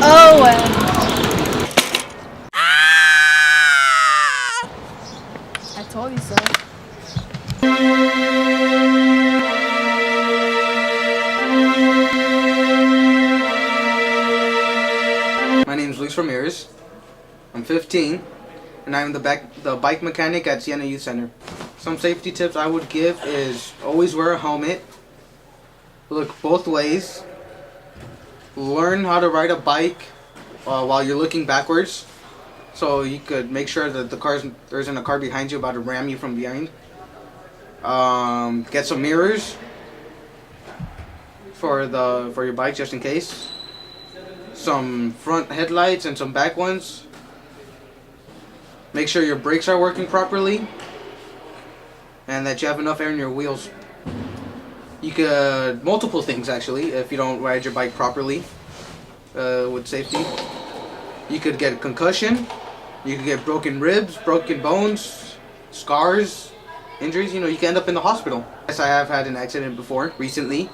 Oh, I told you so. My name is Luis Ramirez. I'm 15, and I'm the bike mechanic at Siena Youth Center. Some safety tips I would give is always wear a helmet, look both ways, learn how to ride a bike while you're looking backwards, so you could make sure that there isn't a car behind you about to ram you from behind. Get some mirrors for your bike just in case. Some front headlights and some back ones. Make sure your brakes are working properly and that you have enough air in your wheels. You could multiple things actually if you don't ride your bike properly with safety. You could get a concussion. You could get broken ribs, broken bones, scars, injuries. You can end up in the hospital. Yes, I have had an accident before recently.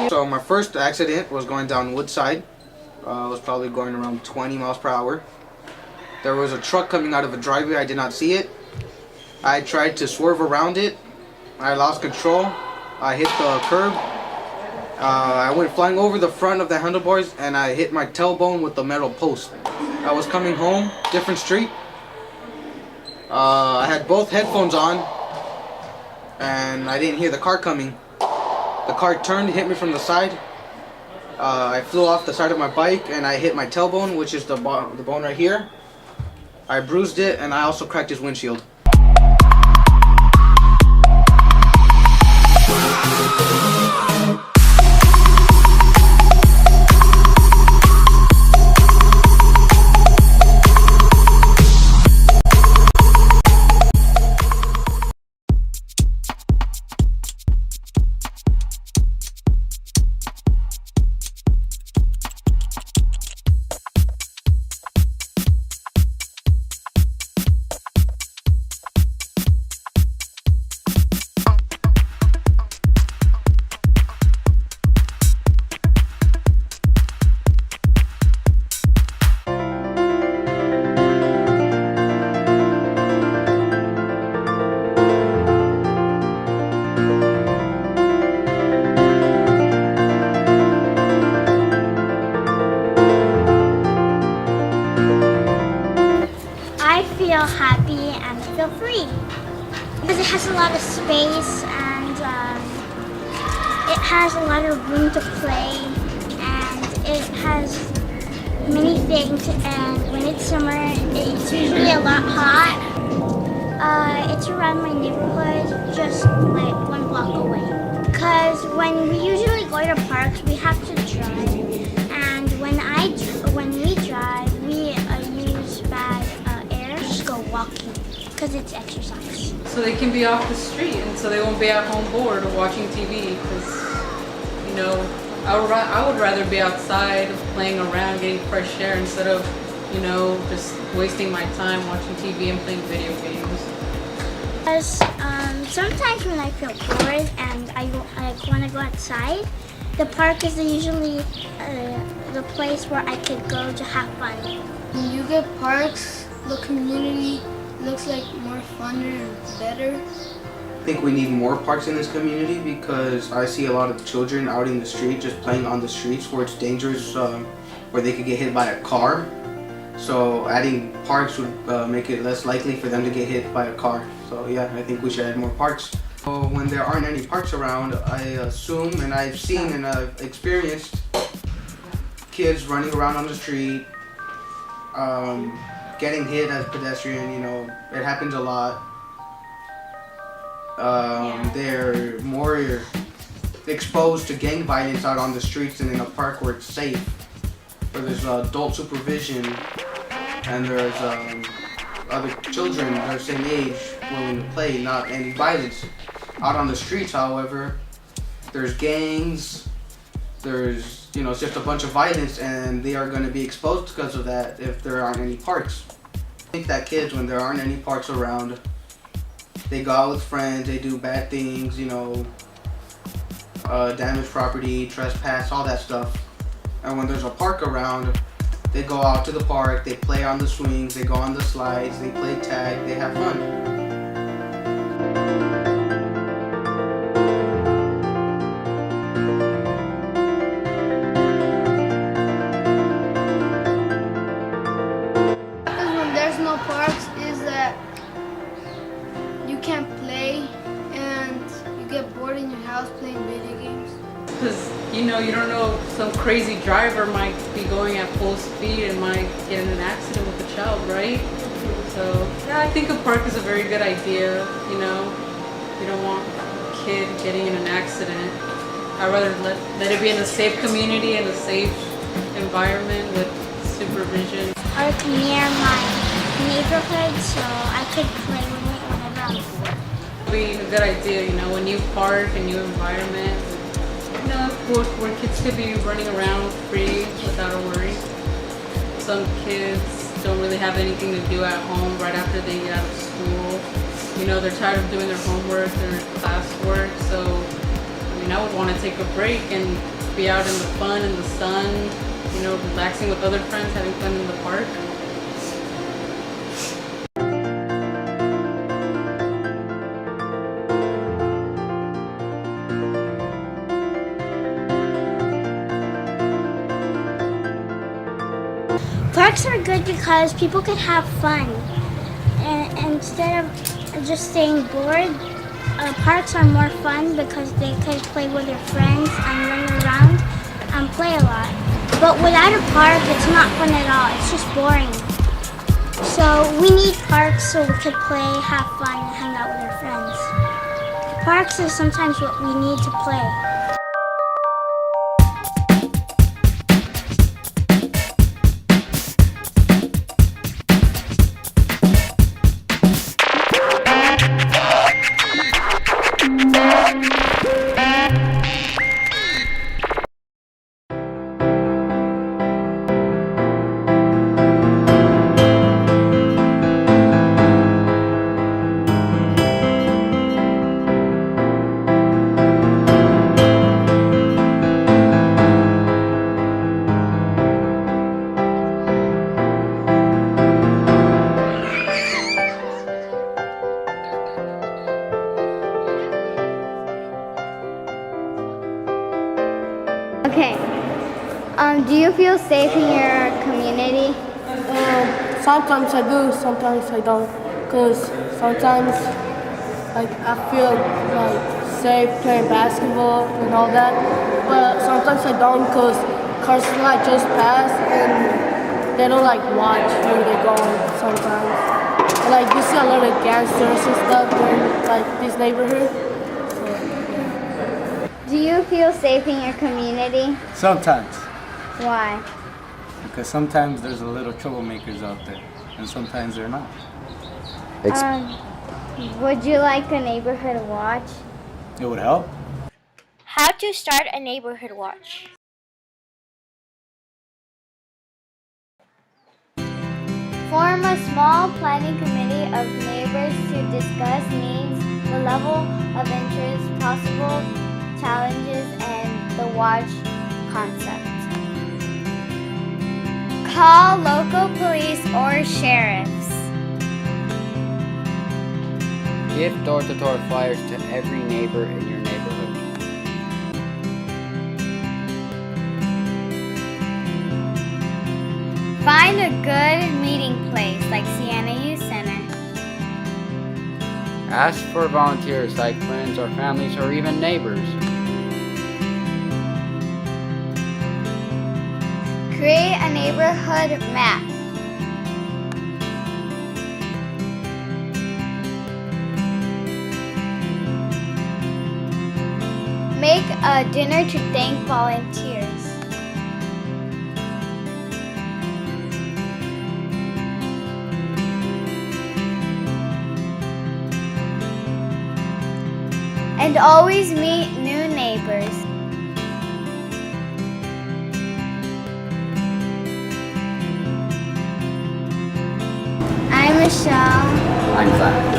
So my first accident was going down Woodside. I was probably going around 20 miles per hour. There was a truck coming out of a driveway. I did not see it. I tried to swerve around it. I lost control. I hit the curb. I went flying over the front of the handlebars and I hit my tailbone with the metal post. I was coming home, different street. I had both headphones on and I didn't hear the car coming. The car turned, hit me from the side. I flew off the side of my bike and I hit my tailbone, which is the bone right here. I bruised it and I also cracked his windshield. I feel happy and feel free because it has a lot of space and it has a lot of room to play and it has many things, and when it's summer it's usually a lot hot. It's around my neighborhood, just like 1 block away, because when we usually go to parks we have to drive, and when we drive we use bad go walking because it's exercise. So they can be off the street and so they won't be at home bored or watching TV, because I would rather be outside playing around, getting fresh air instead of just wasting my time watching TV and playing video games. Because sometimes when I feel bored and I want to go outside, the park is usually the place where I could go to have fun. When you get parks, the community looks like more funner and better. I think we need more parks in this community because I see a lot of children out in the street just playing on the streets where it's dangerous, where they could get hit by a car. So adding parks would make it less likely for them to get hit by a car. So yeah, I think we should add more parks. So when there aren't any parks around, I assume, and I've seen and I've experienced kids running around on the street, getting hit as a pedestrian. It happens a lot. They're more exposed to gang violence out on the streets than in a park where it's safe, where there's adult supervision and there's other children that are same age willing to play, not any violence. Out on the streets, however, there's gangs, there's it's just a bunch of violence, and they are going to be exposed because of that if there aren't any parks. I think that kids, when there aren't any parks around, they go out with friends, they do bad things, damage property, trespass, all that stuff. And when there's a park around, They go out to the park, they play on the swings, they go on the slides, they play tag, they have fun. When there's no parks is that you can't play and you get bored in your house playing video games. Because you don't know, some crazy driver might be going at full speed and might get in an accident with a child, right? So yeah, I think a park is a very good idea. You don't want a kid getting in an accident. I'd rather let it be in a safe community and a safe environment with supervision. Park near my neighborhood, so I could play with it whenever I'm bored. It'd be a good idea, a new park, a new environment. Where kids could be running around free without a worry. Some kids don't really have anything to do at home right after they get out of school. They're tired of doing their homework, their classwork, so I would want to take a break and be out in the fun, in the sun, relaxing with other friends, having fun in the park. Parks are good because people can have fun. And instead of just staying bored, parks are more fun because they can play with their friends and run around and play a lot. But without a park, it's not fun at all. It's just boring. So we need parks so we can play, have fun, and hang out with our friends. Parks is sometimes what we need to play. Okay. Do you feel safe in your community? Sometimes I do, sometimes I don't. Cause sometimes, I feel safe playing basketball and all that. But sometimes I don't, cause cars just pass and they don't watch where they're going. Sometimes, and, you see a lot of gangsters and stuff in this neighborhood. Do you feel safe in your community? Sometimes, Why? because sometimes there's a little troublemakers out there, and sometimes they're not. Would you like a neighborhood watch? It would help. How to start a neighborhood watch. Form a small planning committee of neighbors to discuss needs, the level of interest, possible challenges, and the watch concept. Call local police or sheriffs. Give door-to-door flyers to every neighbor in your neighborhood. Find a good meeting place like Siena Youth Center. Ask for volunteers like friends or families or even neighbors. Create a neighborhood map. Make a dinner to thank volunteers. And always meet new neighbors. I'm Michelle. I'm glad.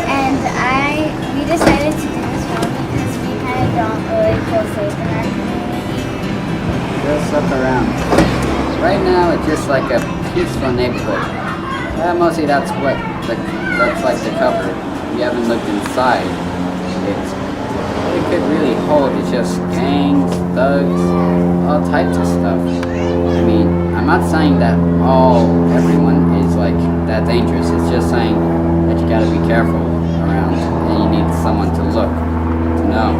And we decided to do this film because we kind of don't really feel safe in our community. Just look around. right now it's just like a peaceful neighborhood. Mostly that's like the cover. You haven't looked inside. What it could really hold is just gangs, thugs, all types of stuff. I mean, I'm not saying that everyone is like that dangerous. It's just saying that you gotta be careful around, and you need someone to look, to know,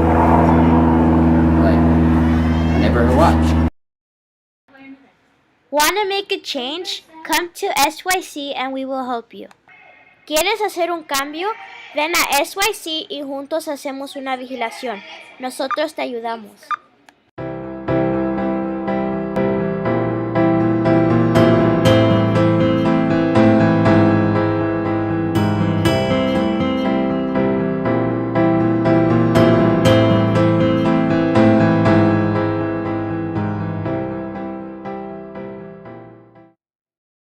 like a neighborhood watch. Want to make a change? Come to SYC and we will help you. ¿Quieres hacer un cambio? Ven a SYC y juntos hacemos una vigilación. Nosotros te ayudamos.